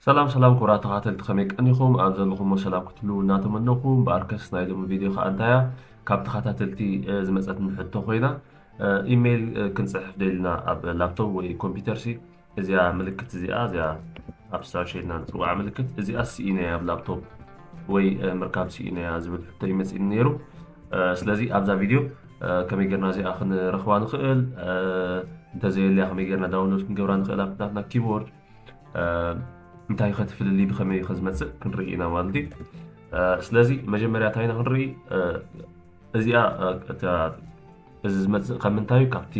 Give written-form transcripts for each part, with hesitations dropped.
سلام سلام كرات قاتل تخميك أنيكم أنزلكم وسلام كتلو ناتمنىكم بأركس نايدم فيديو خانتايا كابت خاتاتلتي زمزت نحطو خوينا إيميل كنصحف ديلنا أب لابتوب وي كمبيوتر سي إزيا ملكت إزيا أب ستارشينا نتوقع ملكت إزيا سيئنا أب لابتوب وي مركب سيئنا زبط حتى يمسئ نيرو سلازي أبزا فيديو كمي قرنا زي آخر رخوان خيل انت زي اللي آخر قرنا داونلود كنقوران خيل أبتاتنا كيبورد እንታይ ከተፍልሊ ብኸመይ ክዝመፅእ ክንርኢ ኢና ማለት እዩ ስለዚ መጀመርያ እንታይና ክንርኢ እዚኣ እዚ ዝመፅእ ካብ ምንታይ እዩ ካብቲ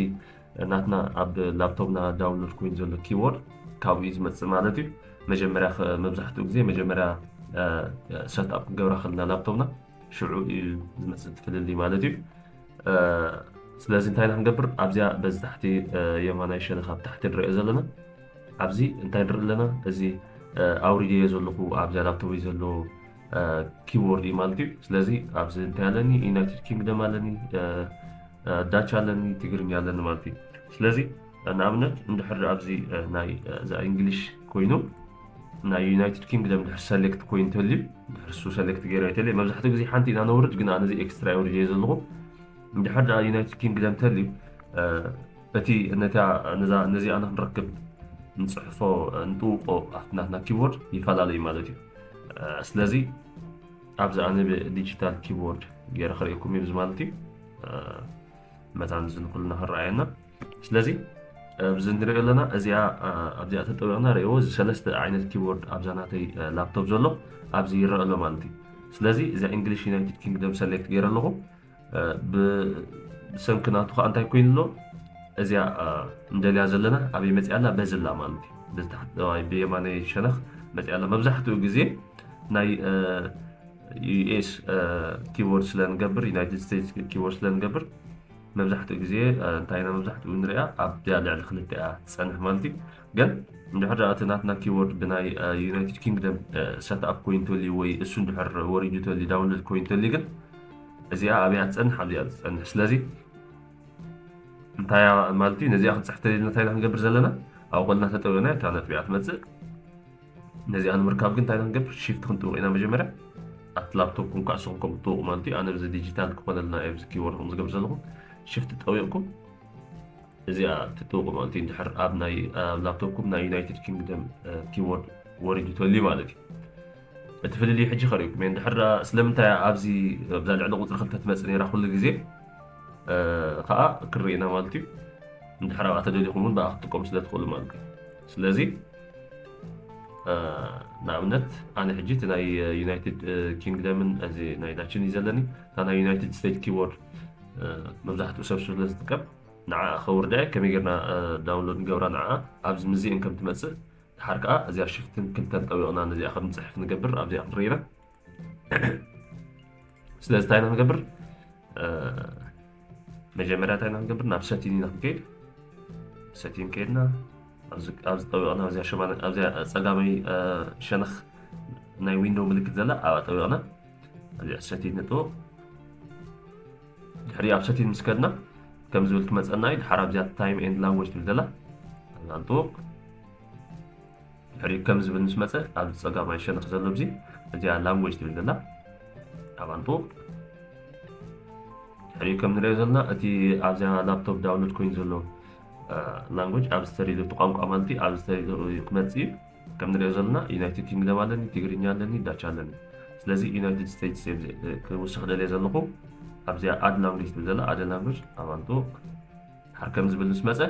ናትና ኣብ ላፕቶፕና ዳውንሎድ ኮይኑ ዘሎ ኪቦርድ ካብኡ እዩ ዝመፅእ ማለት እዩ መጀመርያ መብዛሕትኡ ግዜ መጀመርያ ሰትኣፕ ክንገብራ ከለና ላፕቶፕና ሽዑ እዩ ዝመፅእ ትፍልሊ ማለት እዩ ስለዚ እንታይ ኢና ክንገብር ኣብዚኣ በዚ ታሕቲ የማናይ ሸነኽ ኣብ ታሕቲ ንሪኦ ዘለና ኣብዚ እንታይ ንርኢ ኣለና እዚ ኣውሪድዮ ዘለኹ ኣብዛ ላፕቶፕ ዘሎ ኪቦርድ እዩ ማለት እዩ ስለዚ ኣብዚ እንታይ ኣለኒ ዩናይትድ ኪንግደም ኣለኒ ዳች ኣለኒ ትግርኛ ኣለኒ ማለት እዩ ስለዚ ንኣብነት እንድሕር ኣብዚ ናይ እዛ እንግሊሽ ኮይኑ ናይ ዩናይትድ ኪንግደም ድሕር ሰሌክት ኮይኑ እንተልዩ ድሕር እሱ ሰሌክት ገይረ እንተልዩ መብዛሕትኡ ግዜ ሓንቲ ኢና ነውርድ ግን ኣነ እዚ ኤክስትራ ኣውሪድዮ ዘለኹ እንድሕር ዩናይትድ ኪንግደም እንተልዩ እቲ ነዚኣ ንክንረክብ نصحفه نطوقه أثناء كيبورد يفعل مالتي سلازي أبزا أنا بديجيتال كيبورد غير خريكم يبز مالتي مثلا نقولنا هالرأينا سلازي بزندري لنا أزياء أبزا تطوعنا ريوز سلست عينة كيبورد أبزا ناتي لابتوب زلو أبزا يرى له مالتي سلازي إذا إنجليش يونايتد كينجدم سلكت غير له بسمكناتو أنت يكون له እዚኣ እንደልያ ዘለና ኣብይ መፅያላ በዝላ ማለት እዩ ብዝታሕቲ ብየማነይ ሸነኽ መፅያላ መብዛሕትኡ ግዜ ናይ ዩኤስ ኪቦርድ ስለንገብር ዩናይትድ ስቴትስ ኪቦርድ ስለንገብር መብዛሕትኡ ግዜ እንታይና መብዛሕትኡ ንሪኣ ኣብ ልዕሊ ክልተ እያ ትፀንሕ ማለት እዩ ግን እንድሕር እቲ ናትና ኪቦርድ ብናይ ዩናይትድ ኪንግደም ሰትኣፕ ኮይኑ ተልዩ ወይ እሱ እንድሕር ወሪዱ ተልዩ ዳውንሎድ ኮይኑ ተልዩ ግን እዚኣ ኣብያ ትፀንሕ ኣብዚኣ ትፀንሕ ስለዚ እንታይ ማለት እዩ ነዚኣ ክንፅሕፍ ተለና እንታይ ክንገብር ዘለና ኣብ ቆልና ተጠውና እታ ነጥቢኣ ትመፅእ ነዚኣ ንምርካብ ግን እንታይ ክንገብር ሺፍት ክንጥውቕ ኢና መጀመርያ ኣብቲ ላፕቶፕ ኩን ካዕስኹም ከም ትጥውቑ ማለት እዩ ኣነ ብዚ ዲጂታል ክኾነልና ኣብዚ ኪቦርድ ከም ዝገብር ዘለኹም ሺፍት ጠዊቕኩም እዚኣ ትጥውቑ ማለት እዩ እንድሕር ኣብ ናይ ላፕቶፕኩም ናይ ዩናይትድ ኪንግደም ኪቦርድ ወሪዱ ተልዩ ማለት እዩ እቲ ፍልልዩ ሕጂ ኸሪእኩም እየ እንድሕር ስለምንታይ ኣብዚ ብዛ ልዕሊ ቁፅሪ ክልተ ትመፅእ ነይራ ኩሉ ግዜ ከዓ ክርኢና ማለት እዩ እንድሕር ኣብኣ ተደሊኹም እውን ብኣ ክትጥቀሙ ስለትኽእሉ ማለት እዩ ስለዚ ንኣብነት ኣነ ሕጂ እቲ ናይ ዩናይትድ ኪንግደምን እዚ ናይ ዳችን እዩ ዘለኒ እታ ናይ ዩናይትድ ስቴትስ ኪቦርድ መብዛሕትኡ ሰብ ስለ ዝጥቀም ንዓ ከውርዳ ከመይ ጌርና ዳውንሎድ ንገብራ ንዓ ኣብዚ ምዚአን ከም ትመፅእ ድሓር ከዓ እዚኣ ሽፍትን ክልተን ጠዊቕና ነዚኣ ከም ንፅሕፍ ንገብር ኣብዚኣ ክንርኢና ስለዚ እንታይ ኢና ንገብር መጀመርያ እንታይ ኢና ክንገብር ናብ ሰቲን ኢና ክንከይድ ሰቲን ከይድና ኣብዚ ጠዊቕና ኣብዚኣ ፀጋመይ ሸነኽ ናይ ዊንዶው ምልክት ዘላ ኣብኣ ጠዊቕና ኣብዚኣ ሰቲን ንጥውቕ ድሕሪ ኣብ ሰቲን ምስ ከድና ከም ዝብል ትመፀና እዩ ድሓር ኣብዚኣ ታይም ኤንድ ላንጉጅ ትብል ዘላ ኣብዛ ንጥውቕ ድሕሪ ከም ዝብል ምስ መፀ ኣብ ፀጋማይ ሸነኽ ዘሎ ብዚ እዚኣ ላንጉጅ ትብል ዘላ ኣብኣ ንጥውቕ ድሕሪ ከም ንሪኦ ዘለና እቲ ኣብዚኣ ላፕቶፕ ዳውንሎድ ኮይኑ ዘሎ ላንጉጅ ኣብ ዝተሪዶ ቋንቋ ማለት እዩ ኣብ ዝተሪዶ ክመፅእ እዩ ከም ንሪኦ ዘለና ዩናይትድ ኪንግደም ኣለኒ ትግርኛ ኣለኒ ዳች ኣለኒ ስለዚ ዩናይትድ ስቴትስ ክውስኽ ደልየ ዘለኹ ኣብዚኣ ኣድ ላንጉጅ ትብል ዘላ ኣድ ላንጉጅ ኣብኣ ንጥውቕ ድሓር ከም ዝብል ምስ መፀ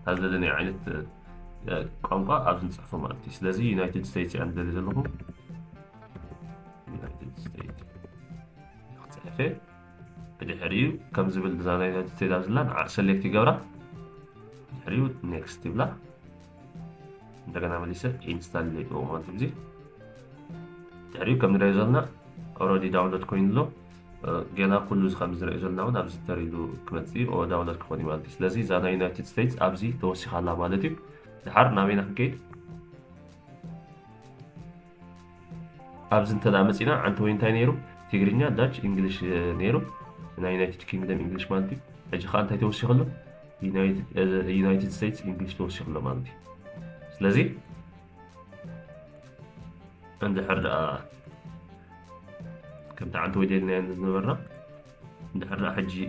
ኣብ ዝደለኒዮ ዓይነት ቋንቋ ኣብዚ ንፅሕፎ ማለት እዩ ስለዚ ዩናይትድ ስቴትስ እያ ንደልየ ዘለኹ ዩናይትድ ስቴትስ ክፅሕፈ ድሕሪኡ ከም ዝብል እዛ ናይ ዩናይትድ ስቴትስ ኣብ ዘላ ንዓ ሰሌክት ይገብራ ድሕሪኡ ኔክስት ይብላ እንደገና መሊሰ ኢንስታል ይጥውቕ ማለት እዩ ድሕሪኡ ከም ንሪኦ ዘለና ኦልሬዲ ዳውንሎድ ኮይኑ ኣሎ ገና ኩሉ ከም ዝሪኦ ዘለና እውን ኣብዚ ተሪሉ ክመፅእ እዩ ዳውንሎድ ክኾን እዩ ማለት እዩ ስለዚ እዛ ናይ ዩናይትድ ስቴትስ ኣብዚ ተወሲኻ ኣላ ማለት እዩ ድሓር ናበይና ክንከይድ ኣብዚ እንተዳ መፂና ዓንቲ ወይ እንታይ ነይሩ ትግርኛ ዳች እንግሊሽ ነይሩ ናይ ዩናይትድ ኪንግደም እንግሊሽ ማለት እዩ ሕጂ ከዓ እንታይ ተወሲኹ ኣሎ ዩናይትድ ስቴትስ እንግሊሽ ተወሲኹ ኣሎ ማለት እዩ ስለዚ اندحر كم تاع انتو ديالنا نبرا اندحر حجي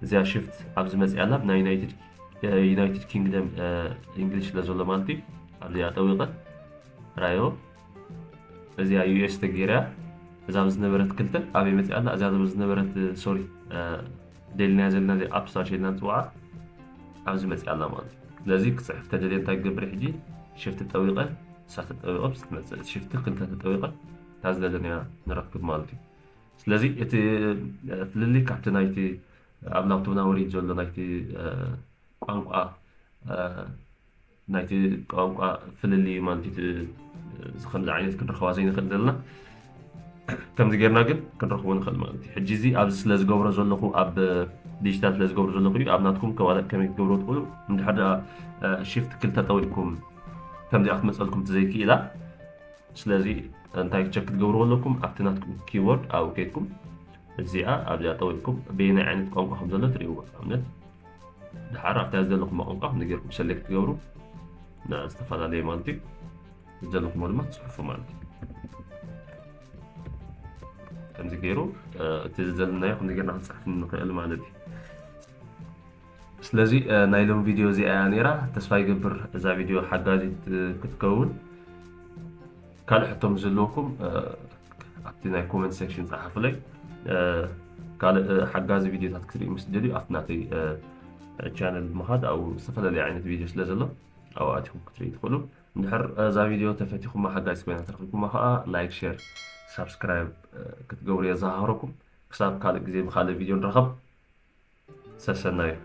زي شفت ابز مسألة بنا يونايتد كينجدم انجلش لازولا مالتي ابزي طويقة رايو ازي يو اس تغيرا اذا بز نبرت كلته ابي مسألة اذا بز نبرت سوري ديلنا زلنا زي اب ساشي نتوعا ابز مسألة مالتي لازم كصحف تدري انت قبر حجي شفت الطويقة ساعة الطويقة بس شفت كلتا الطويقة تازلنا نركب مالتي ስለዚህ እቲ ፍልሊ ካብቲ ናይቲ ኣብ ላፕቶፕና ወሪድ ዘሎ ናይቲ ቋንቋ ናይቲ ቋንቋ ፍልሊ ማለት እቲ ከምዚ ዓይነት ክንረኸባ ዘይንኽእል ዘለና ከምዚ ጌርና ግን ክንረኽቦ ንኽእል ማለት እዩ ሕጂ እዚ ኣብዚ ስለ ዝገብሮ ዘለኹ ኣብ ዲጂታል ስለ ዝገብሮ ዘለኹ እዩ ኣብ ናትኩም ከመይ ክትገብሮ ትኽእሉ እንድሕር ሽፍት ክልተ ጠዊዕኩም ከምዚኣ ክትመፀልኩም ትዘይክኢላ ስለዚ እንታይ ቸክ ክትገብሩ ኣለኩም ኣብቲ ናትኩም ኪቦርድ ኣብ ከይድኩም እዚኣ ኣብዚኣ ጠዊዕኩም በየናይ ዓይነት ቋንቋ ከም ዘሎ ትሪእዎ ኣብነት ድሓር ኣብታ ዘለኹም ቋንቋ ንጌርኩም ሰሌክት ትገብሩ ዝተፈላለዩ ማለት እዩ ዘለኹም ድማ ትፅሕፉ ማለት እዩ ከምዚ ገይሩ እቲ ዘለናዮ ከም ጌርና ክንፅሕፍ ንኽእል ማለት እዩ ስለዚ ናይ ሎም ቪድዮ እዚኣ ነይራ ተስፋ ይገብር እዛ ቪድዮ ሓጋዚት ክትከውን ካልእ ሕቶም ዘለኩም ኣብቲ ናይ ኮመንት ሴክሽን ፃሓፉለይ ካልእ ሓጋዚ ቪድዮታት ክትሪኡ ምስ ደልዩ ኣብቲ ናተይ ቻነል ምኻድ ኣብኡ ዝተፈላለዩ ዓይነት ቪድዮ ስለ ዘሎ ኣብኡ ኣቲኩም ክትሪኡ ትኽእሉ እንድሕር እዛ ቪድዮ ተፈቲኹማ ሓጋዚ ኮይና ተረኺብኩማ ከዓ ላይክ ሼር ሰብስክራይብ ክትገብሩ የዘኻኽረኩም ክሳብ ካልእ ግዜ ብካልእ ቪድዮ ንረኸብ ሰሰና እዩ